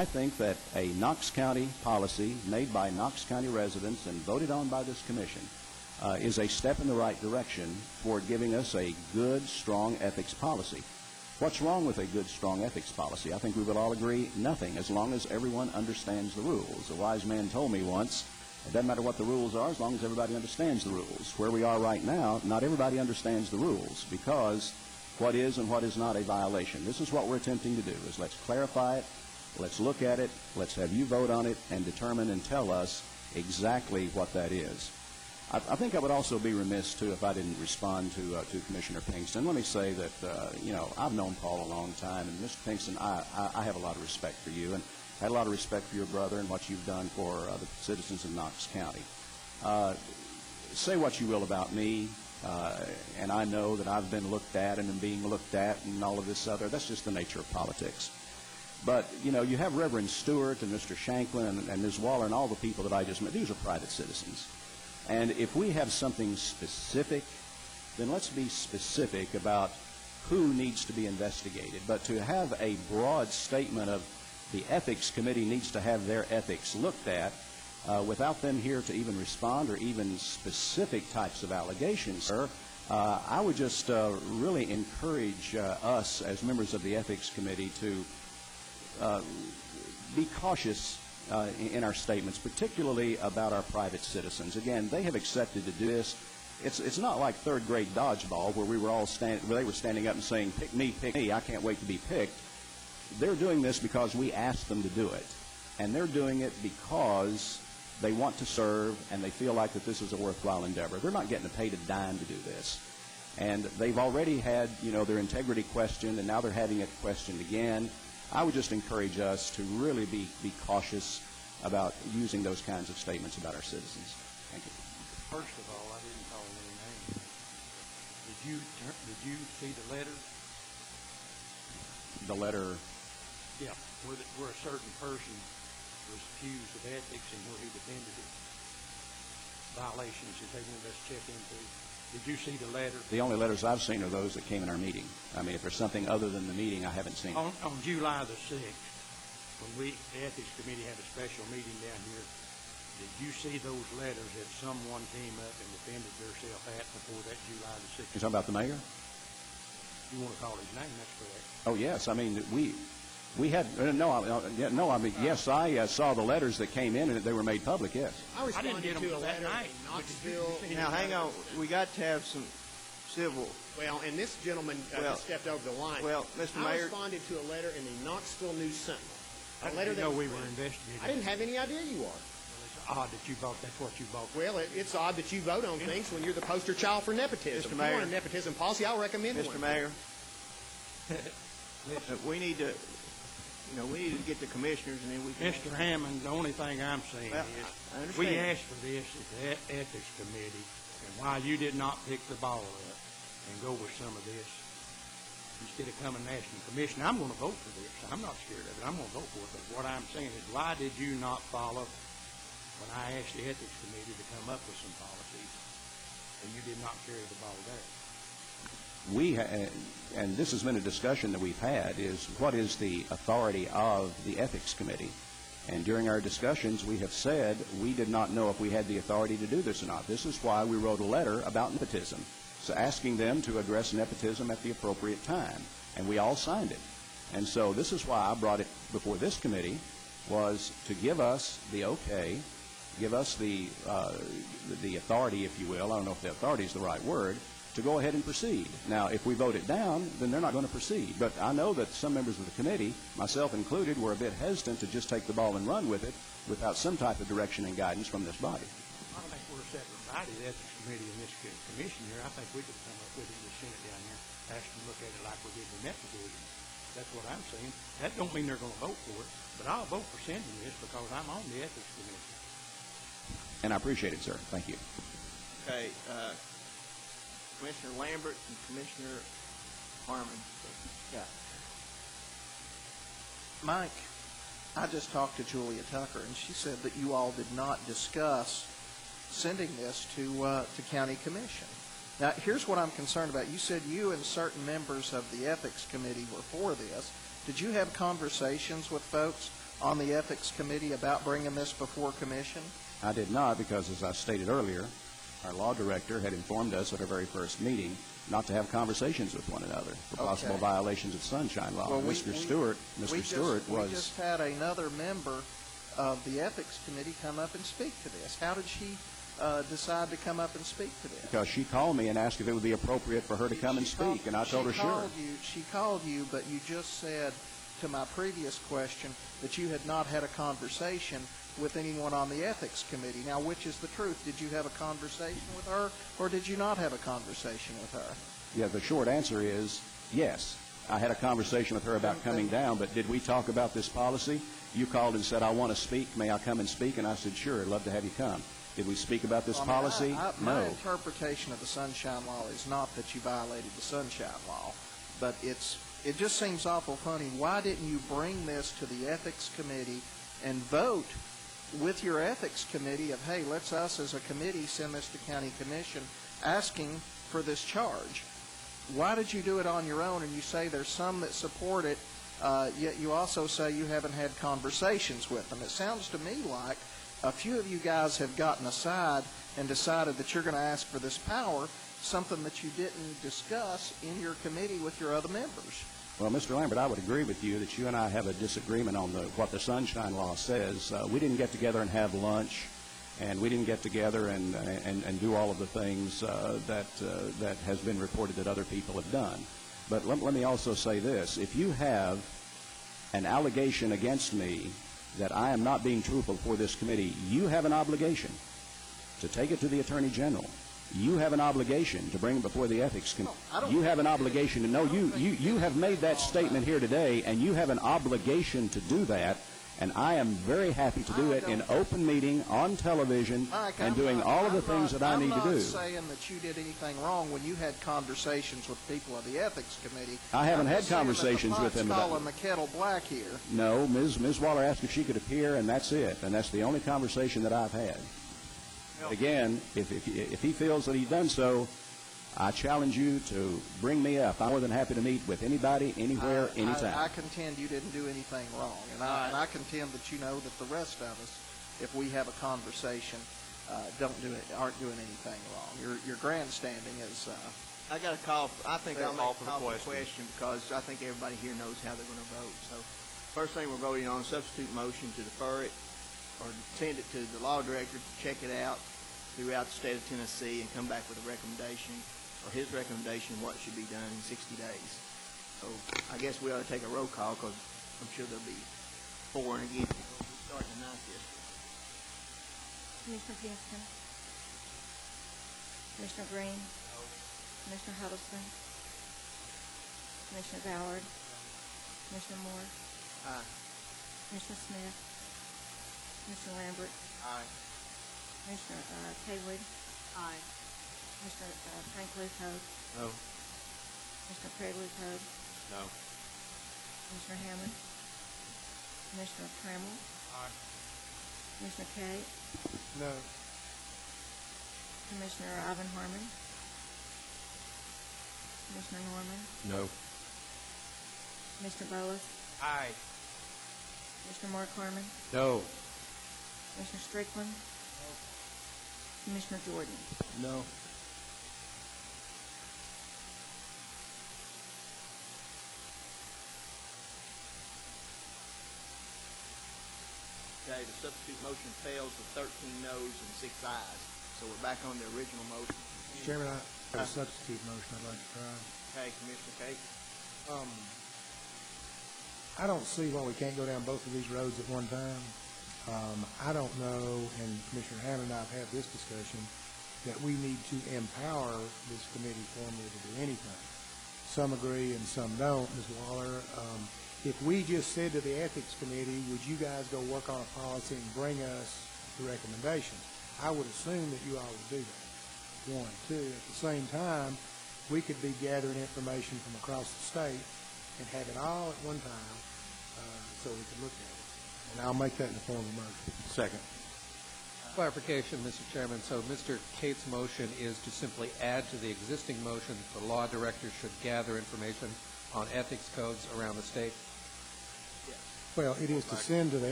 I think that a Knox County policy made by Knox County residents and voted on by this commission is a step in the right direction toward giving us a good, strong ethics policy. What's wrong with a good, strong ethics policy? I think we would all agree nothing, as long as everyone understands the rules. A wise man told me once, it doesn't matter what the rules are as long as everybody understands the rules. Where we are right now, not everybody understands the rules because what is and what is not a violation. This is what we're attempting to do, is let's clarify it, let's look at it, let's have you vote on it and determine and tell us exactly what that is. I think I would also be remiss, too, if I didn't respond to Commissioner Pinkston. Let me say that, I've known Paul a long time, and Mr. Pinkston, I have a lot of respect for you, and I had a lot of respect for your brother and what you've done for the citizens of Knox County. Say what you will about me, and I know that I've been looked at and am being looked at and all of this other. That's just the nature of politics. But, you have Reverend Stewart and Mr. Shanklin and Ms. Waller and all the people that I just met. These are private citizens. And if we have something specific, then let's be specific about who needs to be investigated. But to have a broad statement of the ethics committee needs to have their ethics looked at without them here to even respond or even specific types of allegations, sir, I would just really encourage us as members of the ethics committee to be cautious in our statements, particularly about our private citizens. Again, they have accepted to do this. It's not like third grade dodgeball where we were all where they were standing up and saying, pick me, I can't wait to be picked. They're doing this because we asked them to do it. And they're doing it because they want to serve and they feel like that this is a worthwhile endeavor. They're not getting paid a dime to do this. And they've already had, their integrity questioned, and now they're having it questioned again. I would just encourage us to really be cautious about using those kinds of statements about our citizens. Thank you. First of all, I didn't call any names. Did you see the letter? The letter? Yeah, where a certain person was accused of ethics and where he defended it. Violations that they wanted us to check into. Did you see the letter? The only letters I've seen are those that came in our meeting. I mean, if there's something other than the meeting, I haven't seen it. On July the 6th, when the Ethics Committee had a special meeting down here, did you see those letters that someone came up and defended themselves at before that July the 6th? You talking about the mayor? You want to call his name, that's correct. Oh, yes. I mean, we had, yes, I saw the letters that came in and they were made public, yes. I didn't get them to a that letter night. in Knoxville. Now, hang on. We got to have some civil. Well, and this gentleman just stepped over the line. Well, Mr. I Mayor, responded to a letter in the Knoxville News Sentinel. I didn't know we were investigating. I didn't have any idea you are. Well, it's odd that you vote. That's what you vote for. Well, it's odd that you vote on things when you're the poster child for nepotism. Mr. If Mayor. you want a nepotism policy, I'll recommend one. Mr. Mayor, we need to, we need to get the commissioners and then we can. Mr. Hammond, the only thing I'm saying Well, I is understand. we asked for this at the Ethics Committee, and why you did not pick the ball up and go with some of this, instead of coming and asking the commission, I'm going to vote for this. I'm not scared of it. I'm going to vote for it. But what I'm saying is, why did you not follow when I asked the Ethics Committee to come up with some policies, and you did not carry the ball there? And this has been a discussion that we've had, is what is the authority of the Ethics Committee? And during our discussions, we have said we did not know if we had the authority to do this or not. This is why we wrote a letter about nepotism, so asking them to address nepotism at the appropriate time. And we all signed it. And so this is why I brought it before this committee, was to give us the okay, give us the authority, if you will. I don't know if the authority is the right word, to go ahead and proceed. Now, if we vote it down, then they're not going to proceed. But I know that some members of the committee, myself included, were a bit hesitant to just take the ball and run with it without some type of direction and guidance from this body. I don't think we're a separate body, the Ethics Committee and this commission here. I think we could come up with it and just send it down here, ask them to look at it like we did the nepotism. That's what I'm saying. That don't mean they're going to vote for it, but I'll vote for sending this because I'm on the Ethics Committee. And I appreciate it, sir. Thank you. Okay, Commissioner Lambert and Commissioner Harmon. Yeah. Mike, I just talked to Julia Tucker, and she said that you all did not discuss sending this to county commission. Now, here's what I'm concerned about. You said you and certain members of the ethics committee were for this. Did you have conversations with folks on the Ethics Committee about bringing this before commission? I did not, because as I stated earlier, our law director had informed us at our very first meeting not to have conversations with one another for possible Okay. violations of Sunshine Law. Well, Mr. Stewart we was... just had another member of the Ethics Committee come up and speak to this. How did she decide to come up and speak to this? Because she called me and asked if it would be appropriate for her to come and speak, and I told her sure. She called you, but you just said to my previous question that you had not had a conversation with anyone on the Ethics Committee. Now, which is the truth? Did you have a conversation with her, or did you not have a conversation with her? Yeah, the short answer is yes. I had a conversation with her about coming down, but did we talk about this policy? You called and said, I want to speak. May I come and speak? And I said, sure, I'd love to have you come. Did we speak about this policy? My No. interpretation of the Sunshine Law is not that you violated the Sunshine Law, but it just seems awful funny. Why didn't you bring this to the Ethics Committee and vote with your Ethics Committee of, hey, let's us as a committee send this to County Commission asking for this charge? Why did you do it on your own? And you say there's some that support it, yet you also say you haven't had conversations with them. It sounds to me like a few of you guys have gotten aside and decided that you're going to ask for this power, something that you didn't discuss in your committee with your other members. Well, Mr. Lambert, I would agree with you that you and I have a disagreement on what the Sunshine Law says. We didn't get together and have lunch, and we didn't get together and do all of the things that has been reported that other people have done. But let me also say this. If you have an allegation against me that I am not being truthful for this committee, you have an obligation to take it to the Attorney General. You have an obligation to bring it before the Ethics Committee. You have an obligation to know. You have made that statement here today, and you have an obligation to do that, and I am very happy to do it in open meeting, on television, and doing all of the things that I need to do. I'm not saying that you did anything wrong when you had conversations with people of the Ethics Committee. I haven't had conversations with them about calling the kettle black here. No, Ms. Waller asked if she could appear, and that's it. And that's the only conversation that I've had. Again, if he feels that he's done so, I challenge you to bring me up. I'm more than happy to meet with anybody, anywhere, anytime. I contend you didn't do anything wrong, and I contend that you know that the rest of us, if we have a conversation, aren't doing anything wrong. Your grandstanding is. I got a call. I think I'll call make for a the question because I think everybody here knows how they're going to vote. So, first thing we're voting on, substitute motion to defer it or send it to the law director to check it out throughout the state of Tennessee and come back with a recommendation or his recommendation what should be done in 60 days. So I guess we ought to take a roll call because I'm sure there'll be for and against. We'll start in the 9th district. Commissioner Pinkston. Commissioner Green. No. Commissioner Huddleston. Commissioner Ballard. Commissioner Moore. Aye. Commissioner Smith. Commissioner Lambert. Aye. Commissioner Kaywood. Aye. Commissioner Frank Luthold. No. Commissioner Craig Luthold. No. Commissioner Hammond. Commissioner Trammell. Aye. Commissioner Kay. No. Commissioner Ivan Harmon. Commissioner Norman. No. Commissioner Bolus. Aye. Commissioner Mark Harmon. No. Commissioner Strickland. Commissioner Jordan. No. Okay, the substitute motion fails with 13 noes and 6 ayes. So we're back on the original motion. Mr. Chairman, I have a substitute motion I'd like to try. Okay, Commissioner Cake. I don't see why we can't go down both of these roads at one time. I don't know, and Commissioner Hammond and I have had this discussion, that we need to empower this committee formally to do anything. Some agree and some don't. Ms. Waller, if we just said to the Ethics Committee, would you guys go work on a policy and bring us the recommendations, I would assume that you all would do that. One. Two, at the same time, we could be gathering information from across the state and have it all at one time so we could look at it. And I'll make that in the form of a motion. Second. Clarification, Mr. Chairman. So Mr. Cate's motion is to simply add to the existing motion the law director should gather information on ethics codes around the state? Yes. Well, it is to send to the